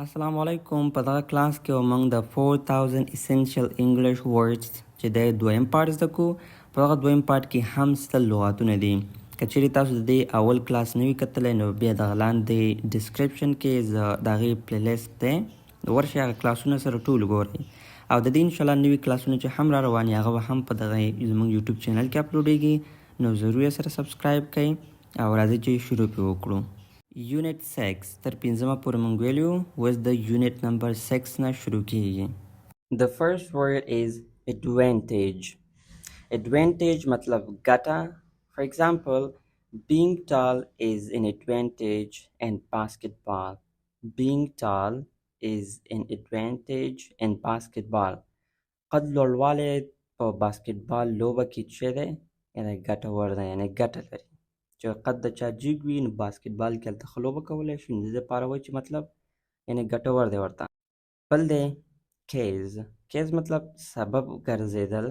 السلام علیکم. په دغه کلاس کې موږ د 4000 essential English words چې د دویم پارت زده کوو. په دغه دویم پارت کې هم ستل لغاتونه دي. که چیرې تاسو د دې اول کلاس نه وي کتلی نو بیا دغه لاندې ډسکرپشن کې زه د هغې پلیلیست دی ورشئ هغه کلاسونه سره ټول وګورئ او د دې انشاءالله نوي کلاسونه چې هم را روان دي هغه به هم په دغه زموږ یوټیوب چینل کې اپلوډیږي نو ضرور یې سره سبسکرایب کړئ او راځئ چې شروع پرې وکړو. Unit 6 تر 5مه پورې مونږ ویلو اوس د Unit number 6 نه شروع کیږي. The first word is advantage. Advantage مطلب ګټه. For example, being tall is an advantage in basketball. Being tall is an advantage in basketball. قد لوړوالی په باسکټبال لوبه کې څه دی؟ یعنې ګټور دی، یعنې ګټه لري. چې قد د چا جګ وي نو باسکټبال کې هلته ښه لوبه کولی شي، نو د دې دپاره وایي چې مطلب یعنې ګټور دی ورته. بل دی کیز. کیز مطلب سبب ګرځېدل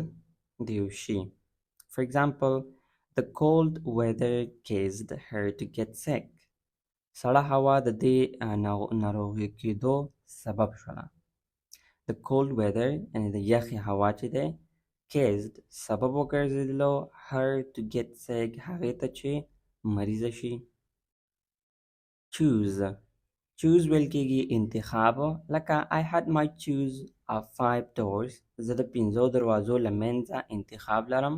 د یو شي. For example, the cold weather caused her to get sick. سړه هوا د دې ناروغي کېدو سبب شوله. The cold weather یعنې د یخې هوا چې دی caused سبب وګرځېدلو her to get sick هغې ته چې مریضه شي. choose. choose ویل کېږي انتخاب. لکه I had my choose of 5 doors. زه د 5 دروازو له منځه انتخاب لرم،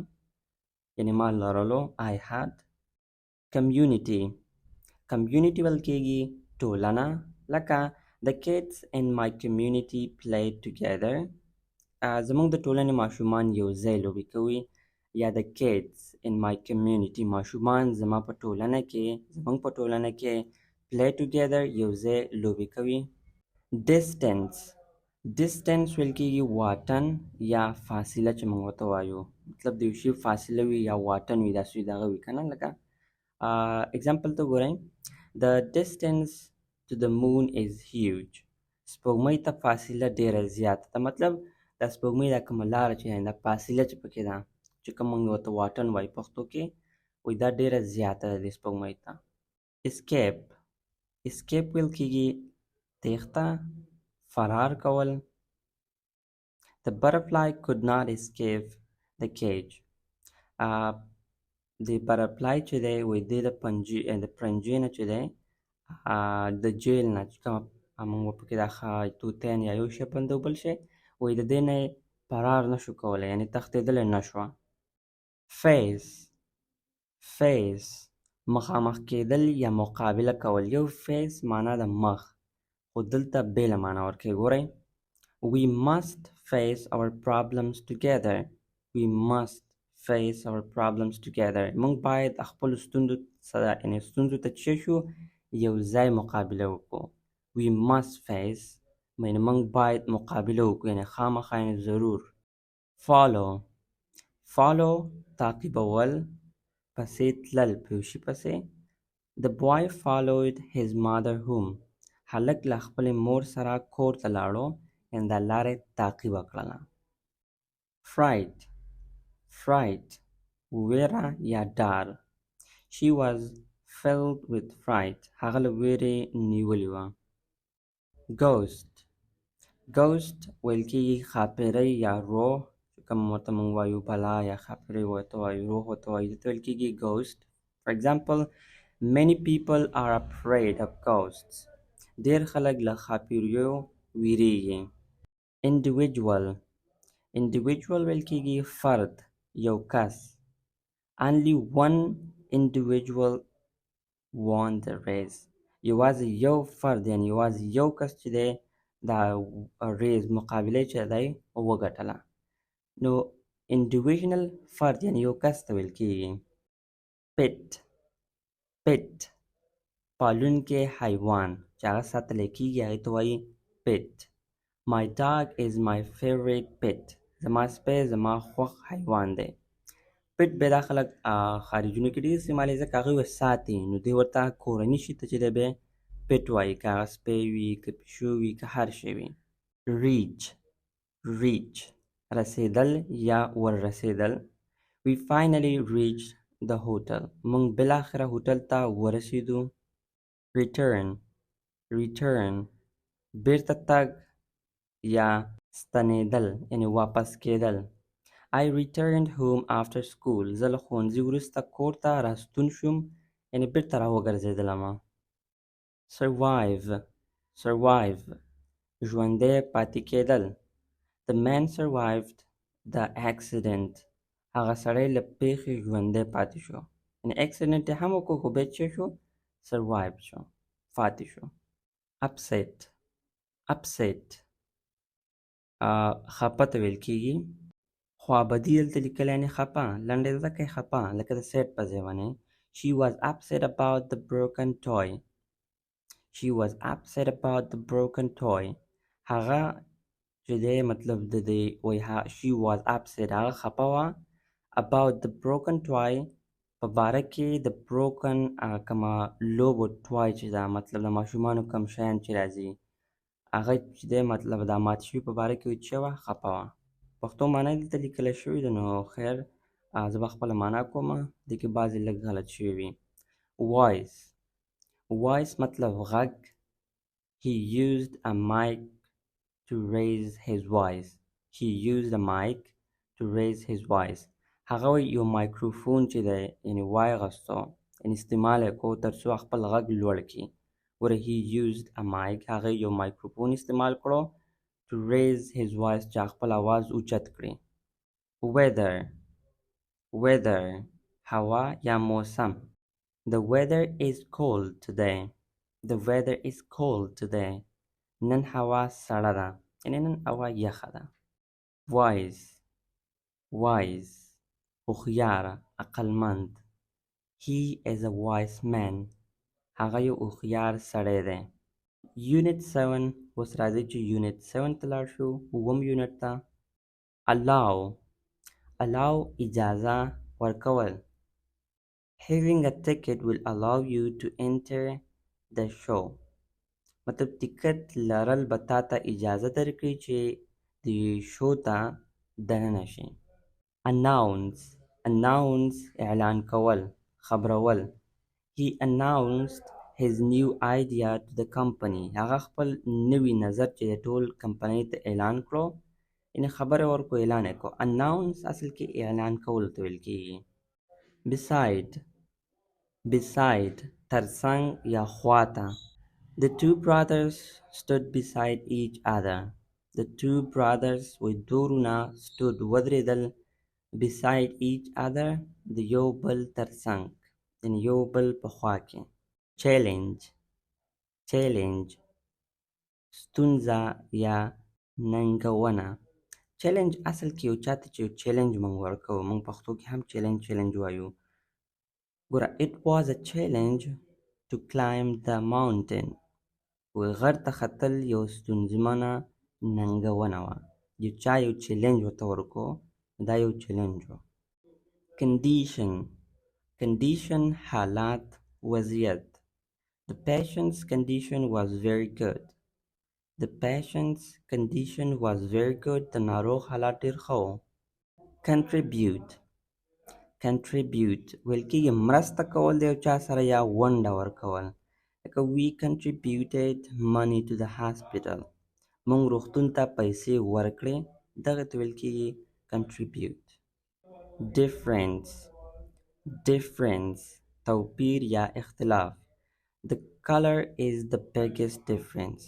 یعنې ما لرلو. I had. community. community ویل کېږي ټولنه. لکه the kids in my community played together. زموږ د ټولنې ماشومان یو ځای لوبې کوي. یا the kids in my community ماشومان زما په ټولنه کې زموږ په ټولنه کې play together یو ځای لوبې کوي. distance. distance ویل کېږي واټن یا فاصله چې موږ ورته وایو. مطلب د یو شي فاصله وي یا واټن وي داسې دغه وي که نه. لکه اگزامپل ته ګورئ. the distance to the moon is huge. سپوږمۍ ته فاصله ډېره زیاته ده. مطلب د سپوږمۍ دا کومه لاره چې دا فاصله چې پکې ده چې کوم موږ ورته واټن وایي پښتو کې وایي دا ډېره زیاته ده دې سپوږمۍ ته. escape. escape ویل کېږي تېښته، فرار کول. the butterfly could not escape the cage. د butterfly چې دی وایي دې د پرنجې نه چې دی د جیل نه چې کومه موږ پکې دا طوطیان یا یو شی بند او بل شی وایي د دې نه فرار نشو کولی، یعنې تښتېدلی نه شوه. face. face مخامخ کېدل یا مقابله کول. یو face معنا د مخ خو دلته بېله معنا ورکوي. ګورئ we must face our problems together. we must face our problems together. موږ باید خپلو ستونزو سره یعنې ستونزو ته څه شو یو ځای مقابله وکړو. we must face یعنې موږ باید مقابله وکړو، یعنې خامخا یعنې ضرور. follow. follow تعقیبول، پسې تلل په یو شي پسې. the boy followed his mother home. هلک له خپلې مور سره کور ته لاړو، یعنې دا لاره یې تعقیبه کړله. fright. fright ویره یا ډار. she was filled with fright. هغه له ویرې نیولې وه. ghost. ghost ویل کېږي خاپیرۍ یا روح چې کوم ورته موږ وایو بلا یا خاپیرۍ ورته وایو، روح ورته وایو، دې ته ویل کېږي ghost. for example, many people are afraid of ghosts. ډېر خلک له خاپیریو ویریږي. individual. individual ویل کېږي فرد، یو کس. only one individual won the race. یوازې یو فرد یعنې یوازې یو کس چې دی دا ریز مقابله چې دی وګټله. نو individual فرد یعنې یو کس ته ویل کېږي. pet. pet پالونکی حیوان چې هغه ساتلی کېږي هغې ته وایي pet. my dog is my favorite pet. زما سپی زما خوښ حیوان دی. پټ بیا دا خلک خارجونو کې ډېر استعمالوي ځکه هغوی به ساتي، نو دوی ورته کورني شي ته چې دی بیا پټ وایي، که هغه سپی وي که پیشو وي که هر شی وي. reach. reach رسېدل یا وررسېدل. we finally reached the hotel. موږ بالاخره هوټل ته ورسېدو. return. return بیرته تګ یا ستنېدل یعنی واپس کېدل. I returned home after school. زه له ښوونځي وروسته کور ته راستون شوم یعنی بیرته راوګرځېدلم. survive survive ژوندی پاتې کېدل. The man survived the accident. هغه سړی له پیښې ژوندی پاتې شو. یعنی accident یې هم وکړو خو بیا څه شو؟ survive شو، پاتې شو. upset upset خپه ته ویل کېږي. خوابدي دلته لیکلی یعنې خپه، لنډه یې ځکه یې خپه لکه د سیټ په ځای باندې. She was upset about the broken toy. She was upset about the broken toy. هغه چې دی مطلب د دې وایي she was upset هغه خپه وه about the broken toy په باره کې د broken کومه لوبو toy چې ده مطلب د ماشومانو کوم شیان چې راځي هغه چې دی مطلب د مات شوي په باره کې وایي څه وه خپه وه. پښتو معنی دلته لیکلی شوي ده نو خیر زه به خپله معنا کوم. دې کې بعضې لږ غلط شوي وي. voice voice مطلب غږ. He used a mic to raise his voice. He used a mic to raise his voice. هغه یو مایکروفون چې دی یعنې وایغستو یعنې استعمال یې کو تر څو خپل غږ لوړ کړي. ګوره he used a mic هغه یو مایکروفون استعمال کړو to raise his voice چې خپل آواز اوچت کړي. weather weather هوا یا موسم. The weather is cold today. The weather is cold today. نن هوا سړه ده یعنې نن هوا یخه ده. wise wise هوښیار عقلمند. He is a wise man. هغه یو هوښیار سړی دی. unit 7 اوس راځي چې unit 7 ته لاړ شو. اووم یونټ ته. allow allow اجازه ورکول. Having a ticket will allow you to enter the show. مطلب ټیکټ لرل به تا ته اجازه درکړي چې د شو ته دننه شي. announce announce اعلان کول، خبرول. He announced his new idea to the company. هغه خپل نوی نظر چې ټول کمپنۍ ته اعلان کړو یعنې خبره ورکړو اعلان یې کړو. announce اصل کې اعلان کول ته ویل کېږي. beside beside ترڅنګ یا خواته. The two brothers stood beside each other. The two brothers with دورونه stood ودرېدل beside each other د یو بل ترڅنګ یعنې یو بل په خوا کې. challenge challenge ستونزه یا ننګونه. چیلنج اصل کې یو چاته چې یو چیلنج موږ ورکوو موږ پښتو کې هم چیلنج وایو. ګوره it was a challenge to climb the mountain. غر ته ختل یو ستونزمنه ننګونه وه. یو چا یو چیلنج ورته ورکړو دا یو چیلنج و. condition condition حالات وضعیت. The patient's condition was very good. The patient's condition was very good. د ناروغ حالات ډېر ښه و. contribute contribute ویل کېږي مرسته کول د یو چا سره یا ونډه ورکول. لکه we contributed money to the hospital. موږ روغتون ته پیسې ورکړې دغه ته ویل کېږي contribute. difference difference توپیر یا اختلاف. The color is the biggest difference.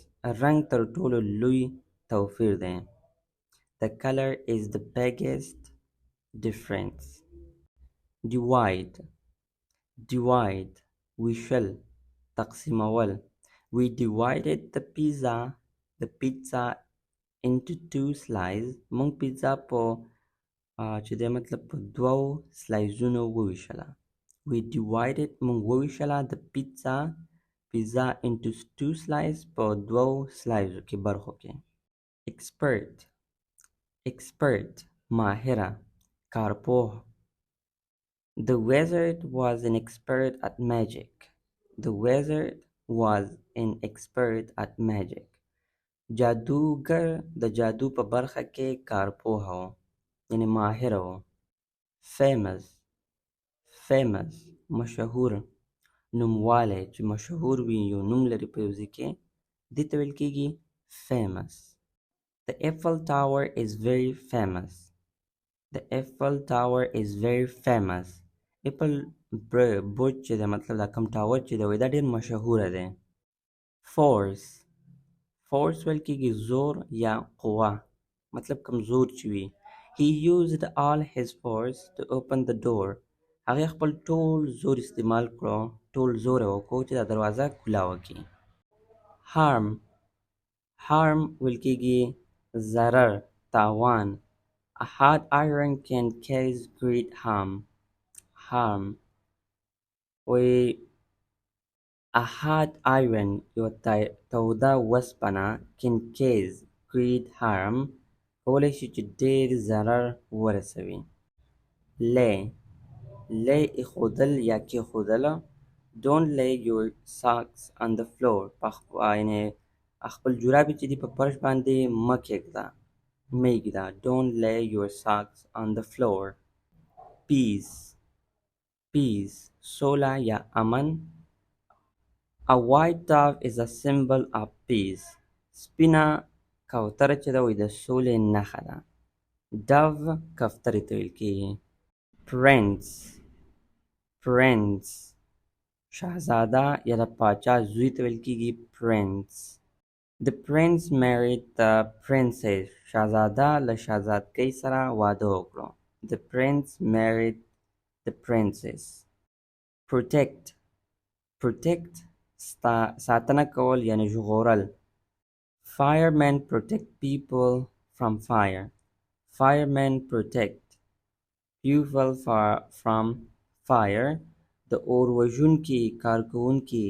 رنګ تر ټولو لوی توپیر دی. The color is the biggest difference. divide divide ویشل تقسیمول. We divided the pizza into 2 slices. موږ پیزا په چې دی مطلب په 2 سلایزونو وویشله. We divided موږ وویشله the pizza into 2 slices په 2 سلایزو کې برخو کې. expert ماهره کارپوه. The wizard was an expert at magic. The wizard was an expert at magic. جادوګر د جادو په برخه کې کارپوه و یعنې ماهر و. famous مشهور نوموالی چې مشهور وي یو نوم لري په یو ځای کې دې ته ویل کېږي famous. The Eiffel Tower is very famous. The Eiffel Tower is very famous. Eiffel برج چې د مطلب دا کم ټاور چې دا ډېر مشهوره دی. Force. Force ویل کېږي زور یا قوه، مطلب کمزور چې وي. He used all his force to open the door. هغې خپل ټول زور استعمال کړو، ټول زور یې وکړو چې دا دروازه کولاوه کړي. Harm. Harm ویل کېږي ضرر، تاوان. A hot iron can cause great harm. Harm. A hot iron یو توده وسپنه can cause great harm کولی شي چې ډېر ضرر ورسوي. Lay. Lay ایښودل یا کېښودله. Don't lay your socks on the floor. یعنې خپل جورابې چې دي په فرش باندې مه کېږده، مه ایږده. Don't lay your socks on the floor. Peace. Peace سوله یا امن. A white dove is a symbol of peace. سپینه کوتره چې ده د سولې نښه ده. Dove کوترې ته ویل کېږي. Prince. Prince شهزاده یا د پاچا زوی ته ویل کېږي Prince. The prince married the princess. شهزاده له شهزادګۍ سره واده وکړو. The prince married the princess. Protect. Protect ساتنه کول یعنی ژغورل. Firemen protect people from fire. Firemen protect people from fire. د اور وژونکي کارکوونکي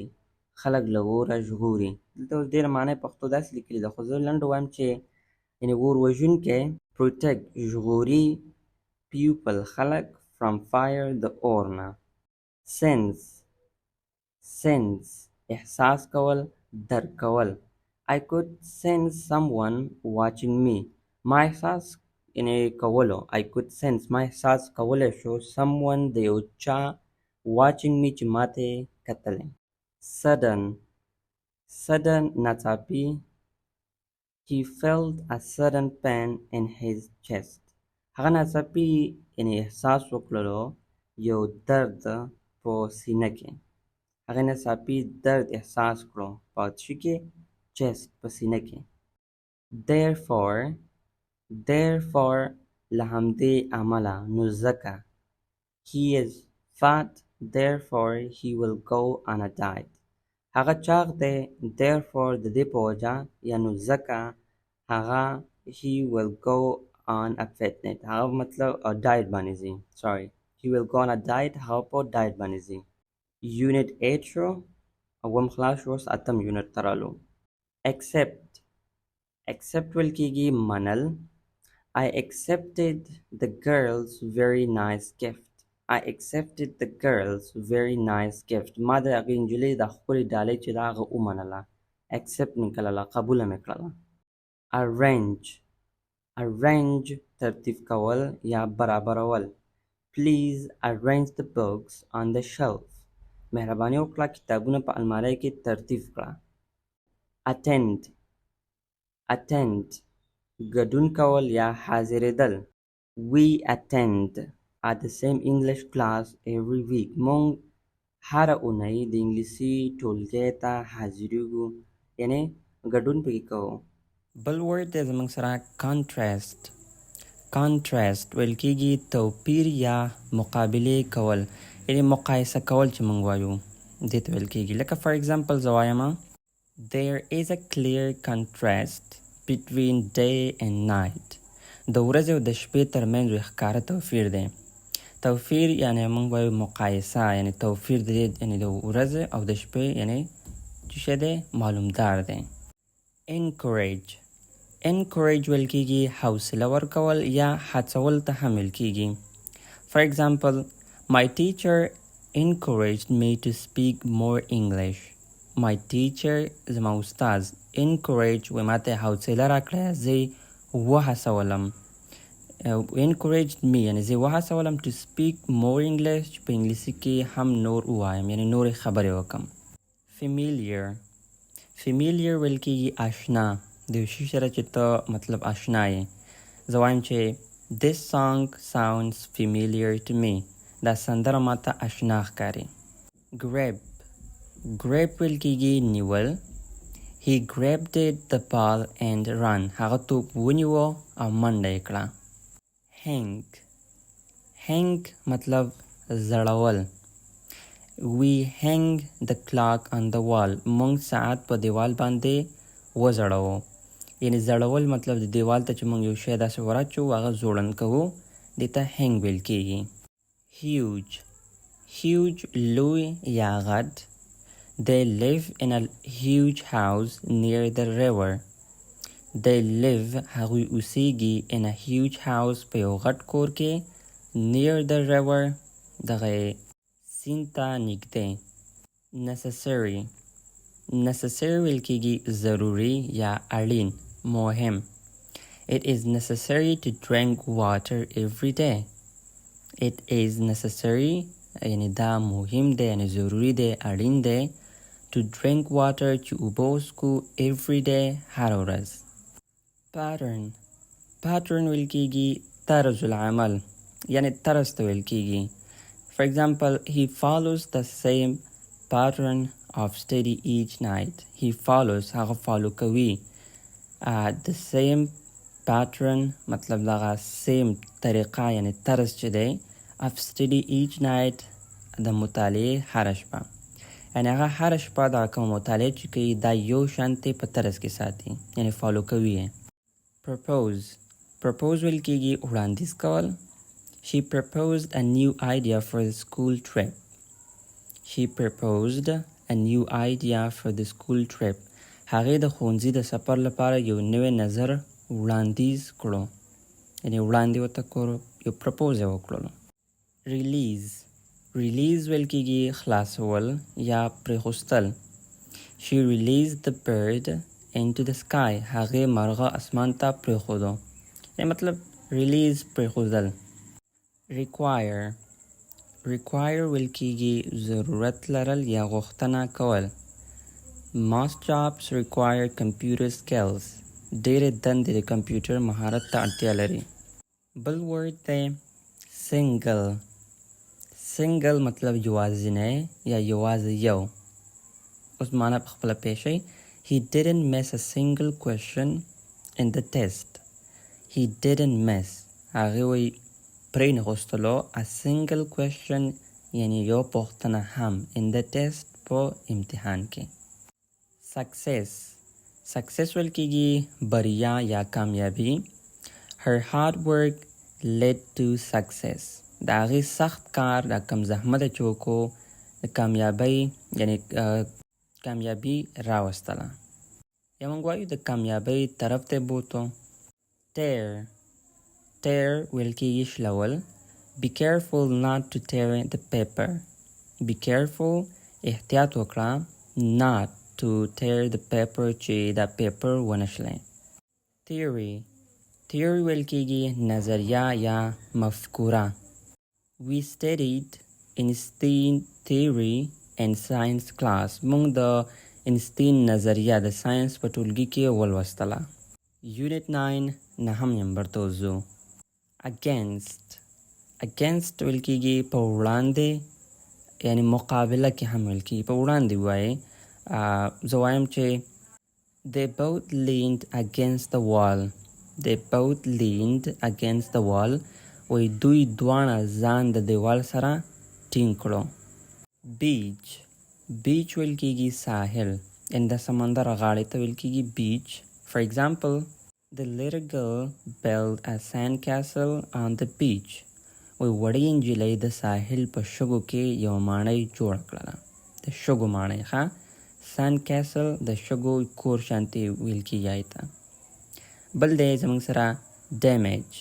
خلک له اوره ژغوري. دلته اوس ډېره معنی پښتو داسې لیکلې ده، خو زه لنډ وایم چې یعنې اور وژونکی protect ژغوري people خلک from fire د اور نه. Sense. Sense احساس کول، درک کول. I could sense someone watching me. ما احساس یعنې کولو. I could sense ما احساس کولی شو someone د یو چا watching me چې ما ته یې کتلی. Sudden. Sudden ناڅاپي. He felt a sudden pain in his chest. هغه ناڅاپي یعنې احساس وکړلو یو درد په سینه کې. هغې ناڅاپي درد احساس کړو په څه کې؟ chest په سینه کې. Therefore. Therefore له همدې امله نو ځکه. He is fat. Therefore he will go on a diet. هغه چاغ دی. Therefore د دې په وجه یا نو ځکه هغه he will go on a fitness. هغه مطلب diet باندې ځي. Sorry. He will go on a diet. هغه په diet باندې ځي. Unit 8 شو. اوم خلاص شو. اوس اتم یونټ ته رالو. Accept. Accept ویل کېږي منل. I accepted the girl's very nice gift. I accepted the girl's very nice gift. ما د هغې نجلۍ د ښکلې ډالۍ چې ده هغه ومنله. accept مې کړله، قبوله مې کړله. Arrange. Arrange ترتیب کول یا برابرول. Please arrange the books on the shelf. مهرباني وکړه کتابونه په المارۍ کې ترتیب کړه. Attend. Attend ګډون کول یا حاضرېدل. We attend at the same English class every week. مونږ هره اونۍ د انګلیسي ټولګي ته حاضرېږو، یعنې ګډون پکې کوو. بل ورډ دی زموږ سره contrast. Contrast ویل کېږي توپیر یا مقابلې کول، یعنې مقایسه کول چې مونږ وایو دې ته ویل کېږي. لکه for example زه وایمه There is a clear contrast between day and night. د ورځې او د شپې ترمنځ یو ښکاره توپیر دی. توپیر یعنې موږ وایو مقایسه، یعنې توپیر د دې یعنې د ورځې او د شپې یعنې چې شی دی معلومدار دی. Encourage. Encourage ویل کېږي حوصله ورکول یا هڅول ته هم ویل کېږي. For example, my teacher encouraged me to speak more English. My teacher زما استاد encourage و ماته حوصله راکړه، زه وهڅولم. encouraged me یعنې زه وهڅولم to speak more English چې په انګلیسي کې هم نور ووایم، یعنې نورې خبرې وکړم. Familiar. Familiar ویل کېږي آشنا. د یو شي سره چې ته مطلب آشنا یې. زه وایم چې this song sounds familiar to me. دا سندره ماته آشنا ښکاري. grab ویل کېږي نیول. he grabbed the ball and ran. هغه توپ ونیوه او منډه یې کړه. hang مطلب زړول. we hang the clock on the wall. مونږ ساعت په دیوال باندې وزړوو. یعنی زړول مطلب د دیوال ته چې مونږ یو شی داسې وراچو هغه زوړند کوو، دې ته hang ویل کېږي. huge لوی یا غټ. they live in a huge house near the river. they live هغوی اوسیږي in a huge house په یو غټ کور کې near the river دغه سیند ته نږدې. necessary ویل کېږي ضروري یا اړین مهم. it is necessary to drink water every day. it is necessary یعنی دا مهم دی، یعنی ضروری دی، اړین دی. to drink water چې اوبه وڅښو every day هر ورځ. pattern ویل کېږي طرز العمل، یعنی طرز ته ویل کېږي. for example, he follows the same pattern of study each night. he follows هغه فالو کوي. the same pattern مطلب دغه same طریقه یعنی طرز چې دی of study each night د مطالعې هره شپه. یعنی هغه هره شپه دا کوم مطالعه چې کوي دا یو شانتې په طرز کې ساتي، یعنی فالو کوي یې. propose ویل کېږي وړاندیز کول. she proposed a new idea for the school trip. هغې د ښوونځي د سفر لپاره یو نوی نظر وړاندیز کړو، یعنی وړاندې ورته کړو، یو پرپوز یې وکړلو. release ویل کېږي خلاصول یا پرېښوستل. she released the bird into the sky. هغې مرغه اسمان ته پرېښودو، یعنی مطلب release پرېښودل. require ویل کېږي ضرورت لرل یا غوښتنه کول. most jobs require computer skills. ډېرې دندې د کمپیوټر مهارت ته اړتیا لري. بل ورډ دی single مطلب یوازینی یا یوازې یو. اوس معنا په خپله پیښئ. he didn't miss a single question in the test. he didn't miss هغې وایي پرې نغوستلو a single question یعنی یو پوښتنه هم in the test په امتحان کې. success ویل کېږي بریا یا کامیابی. her hard work led to success. د هغې سخت کار د کم زحمته چې وکړو د کامیابۍ یعنی کامیابي راوستله، یا موږ وایو د کامیابۍ طرف ته بوتو. tear ویل کېږي شلول. be careful not to tear the paper. be careful احتیاط وکړه not to tear the paper چې دا پیپر ونشلی. theory ویل کېږي نظریه یا مفکوره. we studied Einstein theory in science class. موږ د اینسټین نظریه د ساینس په ټولګي کې ولوستله. unit 9 9 نمبر ته وځو. against ویل کېږي په وړاندې، یعنی مقابله کې هم ویل کېږي، په وړاندې وایي. زه وایم چې they both leaned against the wall. وی دوی دواړه ځان د دیوال سره ټینګ کړو. beach ویل کېږي ساحل، یعنی د سمندر غاړې ته ویل کېږي beach. for example, the little girl built a sand castle on the beach. وی وړې نجلۍ د ساحل په شګو کې یو ماڼۍ جوړه کړله. د شګو ماڼۍ sand castle د شګو کور شانتې ویل کېږي ته. بل دی زموږ سره damage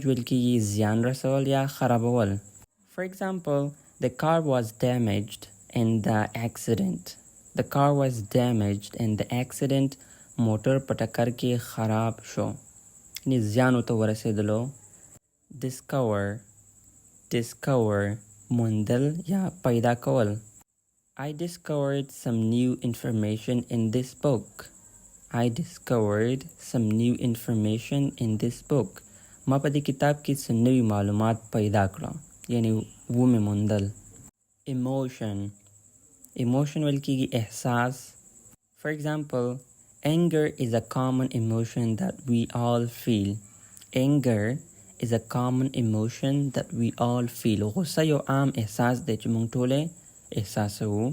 ویل کېږي زیان رسول یا خرابول. for example, the car was damaged in the accident. موټر په ټکر کې خراب شو، یعنی زیان ورته ورسېدلو. discover موندل یا پیدا کول. I discovered some new information in this book. I discovered some new information in this book. ما په دې کتاب کې څه نوي معلومات پیدا کړه یعنی ومې موندل. Emotion ویل کېږي احساس. For example, anger is a common emotion that we all feel. Anger is a common emotion that we all feel. غصه یو عام احساس دی چې موږ ټوله احساسوو.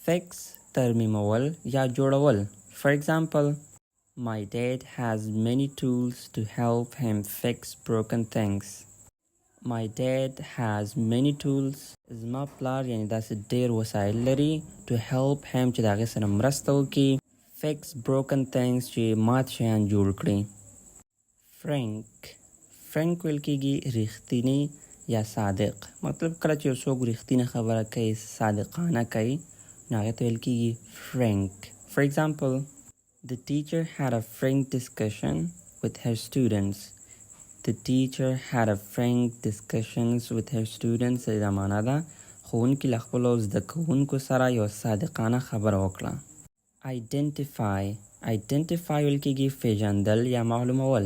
Fix ترمیمول یا جوړول. For example, my dad has many tools to help him fix broken things. My dad has many tools. زما پلار یعنی داسې ډېر وسایل لري to help him چې د هغې سره مرسته وکړي fix broken things چې مات شیان جوړ کړي. Frank ویل کېږي رښتینی یا صادق. مطلب کله چې یو څوک رښتینه خبره کوي صادقانه کوي نو هغې ته ویل کېږي frank. For example, the teacher had a frank discussion with her students. The teacher had a frank discussions with her students. دا معنا ده ښوونکي له خپلو زده کوونکو سره یو صادقانه خبره وکړه. Identify ویل کېږي پیژندل یا معلومول.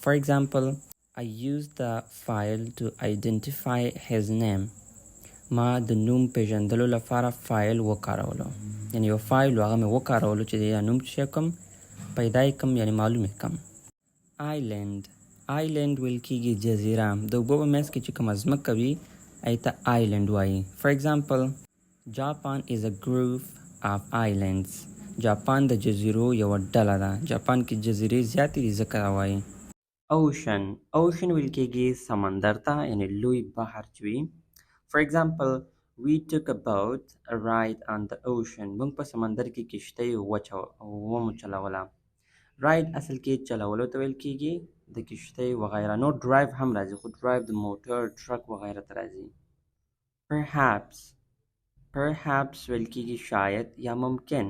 For example, I used the file to identify his name. ما د نوم پیژندلو لپاره فایل وکارولو یعنی یو فایل هغه مې وکارولو چې د نوم چې کوم پیدا یې کم یعنی معلوم یې کم. Island ویل کېږي جزیره. د اوبو په منځ کې چې کومه ځمکه وي هغې ته island وایي. For example, Japan is a group of islands. جاپان د جزیرو یوه ډله ده. جاپان کې جزیرې زیاتې دي ځکه وایي. Ocean ویل کېږي سمندر ته یعنی لوی بحر چې وي. For example, we took a boat a ride on the ocean. موږ په سمندر کې کشتۍ ومو چلوله. ride اصل کې چلولو ته ویل کېږي د کشتۍ وغیره. نو drive هم راځي خو drive د موټر ټرک وغیره ته راځي. Perhaps ویل کېږي شاید یا ممکن.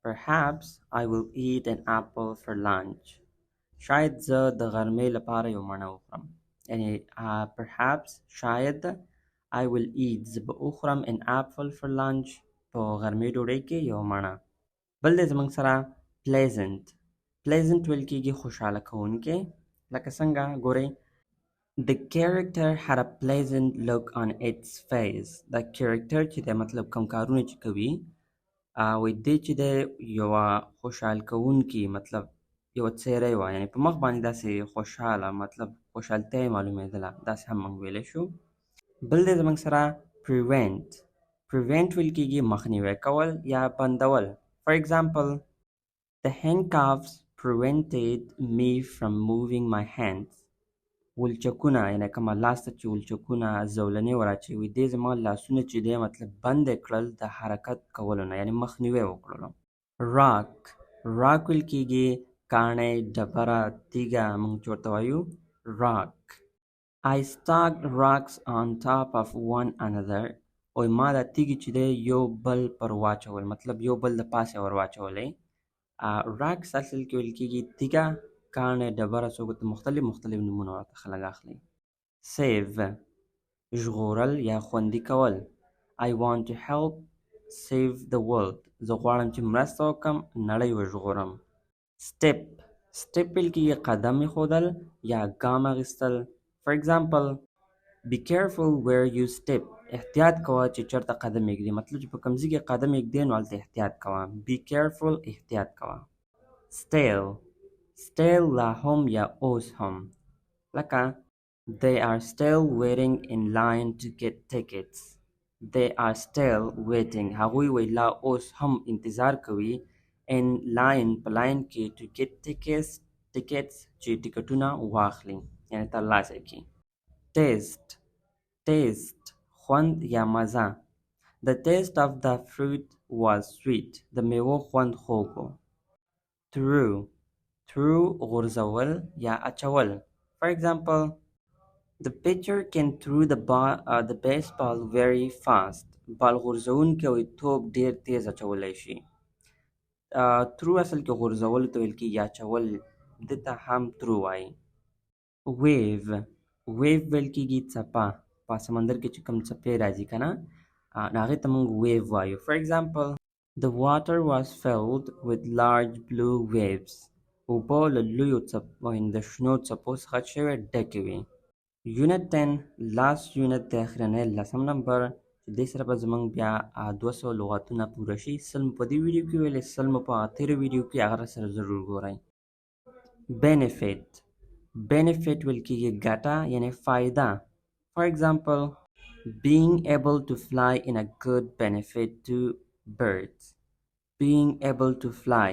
Perhaps I will eat an apple for lunch. شاید زه د غرمې لپاره یو مڼه وخورم یعنی perhaps شاید I will eat زه به وخورم an apple for lunch په غرمې ډوډۍ کې یو مڼه. بل دی زموږ سره pleasant ویل کېږي خوشحاله کوونکی. لکه څنګه ګورئ The character had a pleasant look on its face. دا character چې دی مطلب کوم کارونه چې کوي وایي دی چې دی یوه خوشحال کوونکي مطلب یوه څیری وه یعنی په مخ باندې داسې خوشحاله مطلب خوشحالتیا یې معلومېدله داسې هم موږ ویلی شو. بل دی زموږ سره prevent ویل کېږي مخنیوی کول یا بندول. For example, the handcuffs prevented me from moving my hands. ولچکونه یعنی کومه لاس ته چې ولچکونه زولنې وراچوي دې زما لاسونه چې دی مطلب بند یې کړل د حرکت کولو نه یعنی مخنیوی وکړلو. rock ویل کېږي کاڼی ډبره تیږه موږ چې ورته وایو rock. I stacked rocks on top of one another. او ما دا تیږې چې دی یو بل پر واچول مطلب یو بل د پاسه ور واچولی. rocks اصل کې ویل کېږي تیږه کاڼی ډبره څوک مختلف نومونه ورته خلک اخلي. save ژغورل یا خوندي کول. I want to help save the world. زه غواړم چې مرسته وکړم نړۍ وژغورم. step ویل کېږي قدم ایښودل یا ګام اخیستل. For example, be careful where you step. احتیاط کوه چې چېرته قدم ایږدي مطلب چې په کوم ځای کې قدم ایږدی نو هلته احتیاط کوه. be careful احتیاط کوه. still لا هم یا اوس هم لکه they are still waiting in line to get tickets. They are still waiting هغوی وی لا اوس هم انتظار کوي in line په لاین کې to get tickets چې ټکټونه واخلي یعنی ترلاسه کړي. taste خوند یا مزه. The taste of the fruit was sweet. د میوو خوند خوږ و. throw غورځول یا اچول. For example, the pitcher can throw the baseball very fast. بال غورځونکی وایي توپ ډېر تیز اچولی شي. throw اصل کې غورځولو ته ویل کېږي اچول دې ته هم throw وایي. wave ویل کېږي څپه. په سمندر کې چې کوم څپې راځي که نه نو هغې ته موږ wave وایو. For example, The water was filled with large blue waves. اوبه له لویو څپو د شنو څپو څخه چې وې ډکې وې. Unit 10 last unit د اخرنۍ 10 نمبر چې دې سره به زموږ بیا 200 لغاتونه پوره شي. سل مو په دې ویډیو کې ویلې، سل مو په تېره ویډیو کې، هغه سره ضرور ګورئ. Benefit ویل کېږي ګټه یعنې فایده. For example, being able to fly in a good benefit to birds. Being able to fly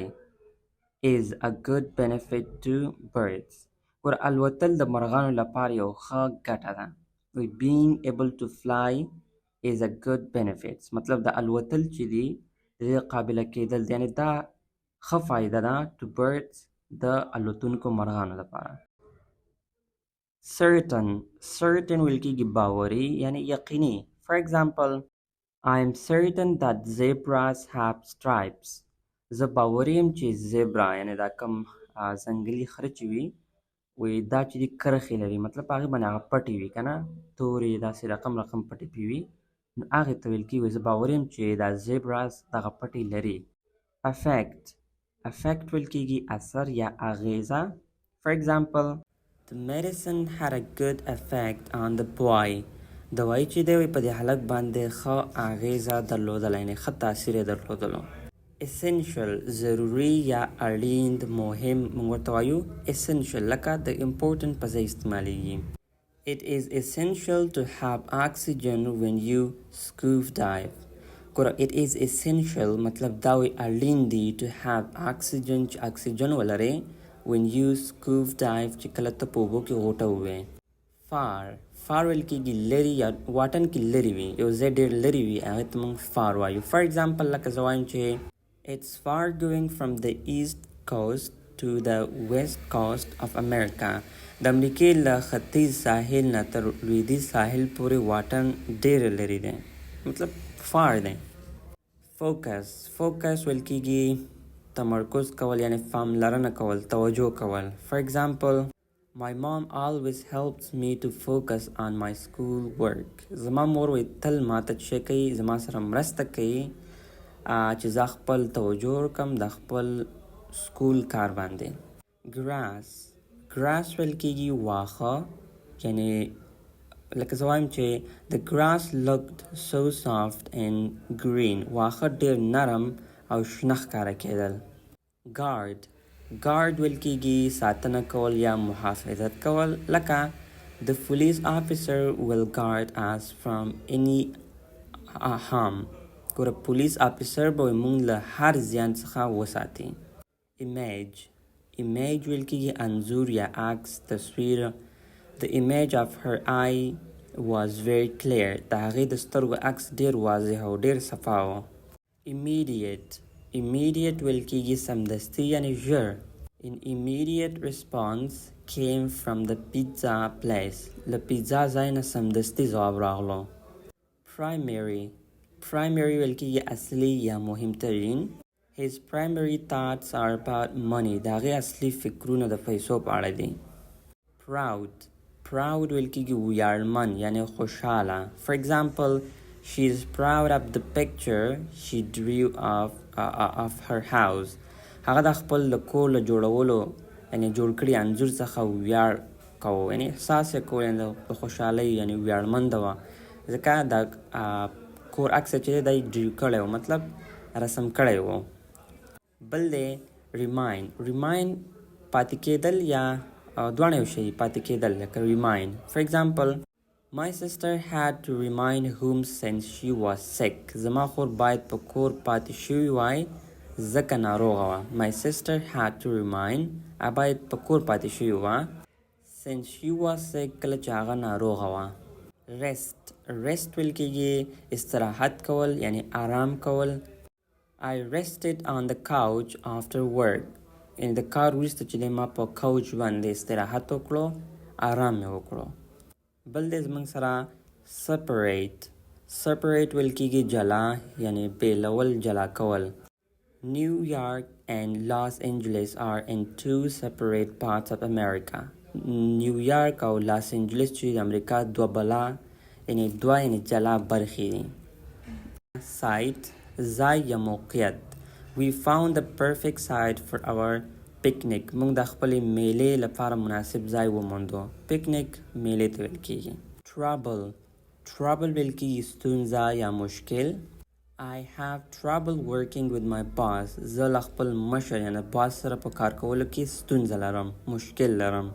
is a good benefit to birds. ور الوتل د مرغانو لپاره یو ښه ګټه ده. Being able to fly is a good benefit. مطلب د الوتل چې دی د قابله کېدل دی، یعنې دا ښه فایده ده to birds د الوتونکو مرغانو لپاره. Certain ویل کېږي باوري یعنې یقیني. For example, I am certain that zebras have stripes. زه باوري یم چې زیبرا یعنې دا کوم ځنګلي خره چې وي دا چې دي کرښې لري، مطلب په هغې باندې هغه پټې وي که نه، تورې داسې رقم پټې پې وي، نو هغې ته ویل کېږي زه باوري یم چې دا زیبراز دغه پټې لري. Effect ویل کېږي اثر یا اغیزه. For example, the medicine had a good effect on the boy. دوايي چې دی په دې هلک باندې ښه اغیزه درلودله، یعنې ښه تاثیر یې درلودلو. Essential ضروري یا اړین مهم موږ ورته وایو essential، لکه د important په ځای استعمالیږي. It is essential to have oxygen when you scuba dive. ګوره it is essential مطلب دا وایي اړین دی to have oxygen چې اکسیجن ولرې when you scuba dive چې کله ته په اوبو کې غوټه ووې. far ویل کېږي لرې یا واټن کې لرې وي، یو ځای ډېر لرې وي هغې ته موږ far وایو. For example لکه زه وایم چې It's far going from the east coast to the west coast of America. د امریکې له ختیځ ساحل نه تر لویدیځ ساحل پورې واټن ډېر لرې دی، مطلب far دی. Focus ویل کېږي تمرکز کول یعنې پاملرنه کول، توجه کول. For example, my mom always helps me to focus on my school work. زما مور وایي تل ماته چې کوي زما سره مرسته کوي چې زه خپل توجه وکړم د خپل سکول کار باندې. grass ویل کېږي واښه، یعنې لکه زه وایم چې the grass looked so soft and green. واښه ډېر نرم او شنه ښکاره کېدل. guard ویل کېږي ساتنه کول یا محافظت کول، لکه the police officer will guard us from any harm. ګوره پولیس آفیسر به موږ له هر زیان څخه وساتي. image ویل کېږي انځور یا عکس، تصویر. the image of her eye was very clear. د هغې د سترګو عکس ډېر واضح او ډېر صفا و. immediate ویل کېږي سمدستي یعنې ژر. an immediate response came from the pizza place. له پیزا ځای نه سمدستي ځواب راغلو. primary ویل کېږي اصلي یا مهمترین. his primary thoughts are about money. د هغې اصلي فکرونه د پیسو په اړه دي. proud ویل کېږي ویاړمن یعنې خوشحاله. For example, she is proud of the picture she drew of her house. هغه د خپل د کور له جوړولو یعنې جوړ کړي انځور څخه ویاړ کوو، یعنې احساس یې کول یعنې د خوشحالۍ یعنې ویاړمنده وه ځکه د کور عکس چې دی دا یې ډریو کړی و، مطلب رسم کړی و. بل دی remind پاتې کېدل یا دواړه یو شی پاتې کېدل، لکه remind. For example, my sister had to remind home since she was sick. زما خور باید په کور پاتې شوې وای ځکه ناروغه وه. My sister had to remind باید په کور پاتې شوې وه since she was sick کله چې هغه ناروغه وه. rest ویل کېږي استراحت کول یعنې آرام کول. I rested on the couch after work. یعنې د کار وروسته چې دی ما په کوچ باندې استراحت وکړو، آرام مې وکړو. بل دی زموږ سره separate ویل کېږي جلا یعنې بیلول، جلا کول. New York and Los Angeles are in two separate parts of America. نیویارک او لاس انجلس چې د امریکا دوه بلا یعنې جلا برخې دي. ځای یا موقعیت. We found the perfect site for our picnic. موږ د خپلې میلې لپاره مناسب ځای وموندو. پکنیک میلې ته ویل کیږي. trouble ویل کیږي ستونزه یا مشکل. I have trouble working with my boss. زه له خپل مشر یعنی باس سره په کار کولو کې ستونزه لرم، مشکل لرم.